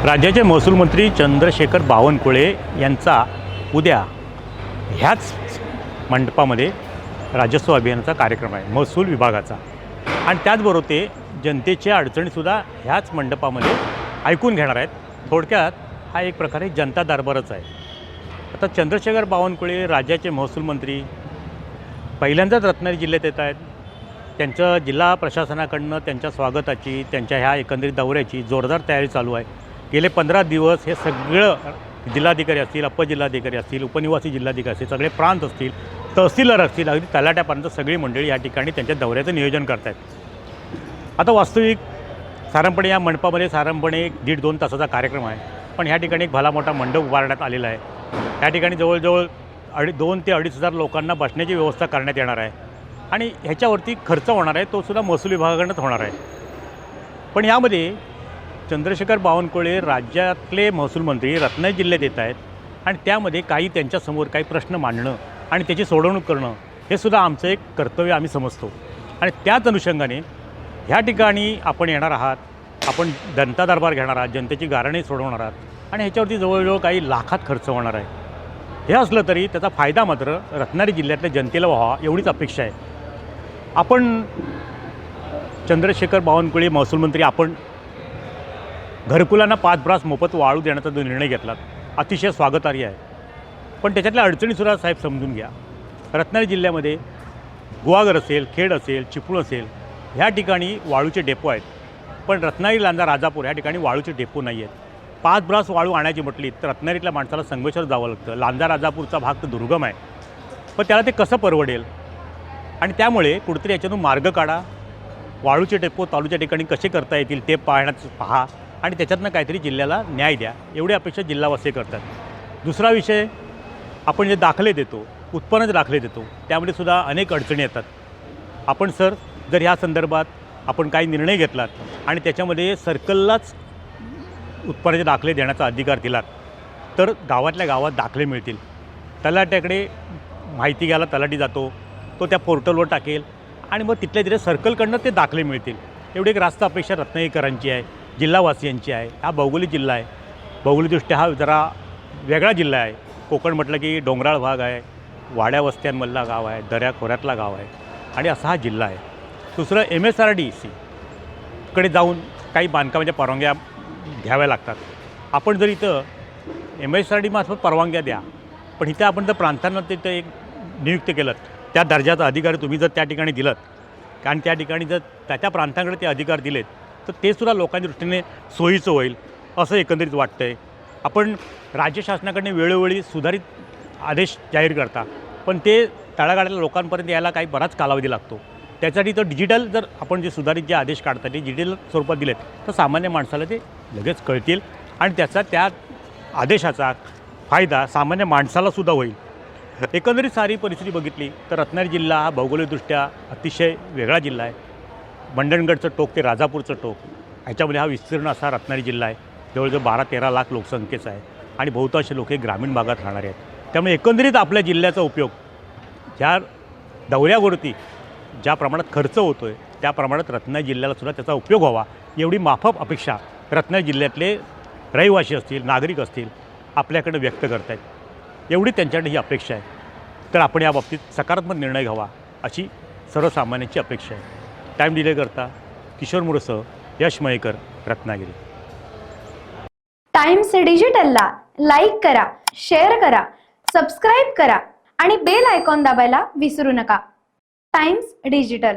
राज्याचे महसूल मंत्री चंद्रशेखर बावनकुळे यांचा उद्या ह्याच मंडपामध्ये राज्योत्सव अभियानाचा कार्यक्रम आहे महसूल विभागाचा, आणि त्याचबरोबर ते जनतेच्या अडचणीसुद्धा ह्याच मंडपामध्ये ऐकून घेणार आहेत. थोडक्यात हा एक प्रकारे जनता दरबारच आहे. आता चंद्रशेखर बावनकुळे राज्याचे महसूल मंत्री पहिल्यांदाच रत्नागिरी जिल्ह्यात येत आहेत. त्यांचं जिल्हा प्रशासनाकडनं त्यांच्या स्वागताची, त्यांच्या ह्या एकंदरीत दौऱ्याची जोरदार तयारी चालू आहे. गेले 15 दिवस हे सगळं जिल्हाधिकारी असतील, उपजिल्हाधिकारी असतील, उपनिवासी जिल्हाधिकारी असतील, सगळे प्रांत असतील, तहसीलदार असतील, अगदी तलाट्यापर्यंत सगळी मंडळी या ठिकाणी त्यांच्या दौऱ्याचं नियोजन करत आहेत. आता वास्तविक साधारणपणे या मंडपामध्ये साधारणपणे 1.5-2 तासाचा कार्यक्रम आहे, पण ह्या ठिकाणी एक भला मोठा मंडप उभारण्यात आलेला आहे. या ठिकाणी जवळजवळ 2 ते 2.5 हजार लोकांना बसण्याची व्यवस्था करण्यात येणार आहे, आणि ह्याच्यावरती खर्च होणार आहे तोसुद्धा महसूल विभागाकडूनच होणार आहे. पण यामध्ये चंद्रशेखर बावनकुळे राज्यातले महसूल मंत्री रत्नागिरी जिल्ह्यात येत आहेत, आणि त्यामध्ये काही त्यांच्यासमोर काही प्रश्न मांडणं आणि त्याची सोडवणूक करणं हे सुद्धा आमचं एक कर्तव्य आम्ही समजतो. आणि त्याच अनुषंगाने ह्या ठिकाणी आपण येणार आहात, आपण जनता दरबार घेणार आहात, जनतेची गाऱ्हाणे सोडवणार आहात, आणि ह्याच्यावरती जवळजवळ काही लाखात खर्च होणार आहे. हे असलं तरी त्याचा फायदा मात्र रत्नागिरी जिल्ह्यातल्या जनतेला व्हावा एवढीच अपेक्षा आहे. आपण चंद्रशेखर बावनकुळे महसूल मंत्री आपण घरकुलांना 5 ब्रास मोफत वाळू देण्याचा जो निर्णय घेतला अतिशय स्वागतार्ह आहे. पण त्याच्यातल्या अडचणीसुद्धा साहेब समजून घ्या. रत्नागिरी जिल्ह्यामध्ये गुहागर असेल, खेड असेल, चिपळूण असेल, ह्या ठिकाणी वाळूचे डेपो आहेत, पण रत्नागिरी, लांजा, राजापूर ह्या ठिकाणी वाळूचे डेपो नाही आहेत. 5 ब्रास वाळू आणायची म्हटली तर रत्नागिरीतल्या माणसाला संगमेश्वर जावं लागतं. लांजा राजापूरचा भाग तर दुर्गम आहे, पण त्याला ते कसं परवडेल? आणि त्यामुळे कुठेतरी याच्यातून मार्ग काढा. वाळूचे डेपो तालुक्याच्या ठिकाणी कसे करता येतील ते पहा, आणि त्याच्यातनं काहीतरी जिल्ह्याला न्याय द्या, एवढी अपेक्षा जिल्हावासी करतात. दुसरा विषय, आपण जे दाखले देतो, उत्पन्नाचे दाखले देतो, त्यामध्ये सुद्धा अनेक अडचणी येतात. आपण सर जर ह्या संदर्भात आपण काही निर्णय घेतलात आणि त्याच्यामध्ये सर्कललाच उत्पन्नाचे दाखले देण्याचा अधिकार दिलात तर गावातल्या गावात दाखले मिळतील. तलाट्याकडे माहिती घ्यायला तलाठी जातो, तो त्या पोर्टलवर टाकेल, आणि मग तिथल्या तिथे सर्कलकडनं ते दाखले मिळतील. एवढी एक रास्त अपेक्षा रत्नागिरीकरांची आहे, जिल्हावासियांची आहे. हा भौगोलिक जिल्हा आहे, भौगोलिकदृष्ट्या हा जरा वेगळा जिल्हा आहे. कोकण म्हटलं की डोंगराळ भाग आहे, वाड्या वस्त्यांमधला गाव आहे, दऱ्याखोऱ्यातला गाव आहे, आणि असा हा जिल्हा आहे. दुसरं MSRDC कडे जाऊन काही बांधकामाच्या परवानग्या घ्याव्या लागतात. आपण जर इथं MSRD मार्फत परवानग्या द्या, पण इथं आपण जर प्रांतांना तिथं एक नियुक्त केलं, त्या दर्जाचा अधिकारी तुम्ही जर त्या ठिकाणी दिलं, कारण त्या ठिकाणी जर त्या प्रांतांकडे ते अधिकार दिलेत तर ते सुद्धा लोकांच्या दृष्टीने सोयीचं होईल असं एकंदरीत वाटतं आहे. आपण राज्य शासनाकडे वेळोवेळी सुधारित आदेश जाहीर करता, पण ते तळागाळातल्या लोकांपर्यंत यायला काही बराच कालावधी लागतो. त्यासाठी तर डिजिटल जर आपण जे सुधारित जे आदेश काढतात ते डिजिटल स्वरूपात दिलेत तर सामान्य माणसाला ते लगेच कळतील, आणि त्याचा त्या आदेशाचा फायदा सामान्य माणसालासुद्धा होईल. एकंदरीत सारी परिस्थिती बघितली तर रत्नागिरी जिल्हा हा भौगोलिकदृष्ट्या अतिशय वेगळा जिल्हा आहे. मंडणगडचं टोक ते राजापूरचं टोक ह्याच्यामध्ये हा विस्तीर्ण असा रत्नागिरी जिल्हा आहे. जवळजवळ 12-13 लाख लोकसंख्येचा आहे, आणि बहुतांश लोक हे ग्रामीण भागात राहणारे आहेत. त्यामुळे एकंदरीत आपल्या जिल्ह्याचा उपयोग ज्या दौऱ्यावरती ज्या प्रमाणात खर्च होतो आहे त्या प्रमाणात रत्नागिरी जिल्ह्यालासुद्धा त्याचा उपयोग व्हावा एवढी माफक अपेक्षा रत्नागिरी जिल्ह्यातले रहिवासी असतील, नागरिक असतील, आपल्याकडे व्यक्त करत आहेत. एवढी त्यांच्याकडे ही अपेक्षा आहे. तर आपण या बाबतीत सकारात्मक निर्णय घ्यावा अशी सर्वसामान्यांची अपेक्षा आहे. टाईम डिले करता किशोर मुरेसह यश मयेकर, रत्नागिरी. टाइम्स डिजिटलला लाईक करा, शेअर करा, सबस्क्राईब करा आणि बेल आयकॉन दाबायला विसरू नका. Times digital.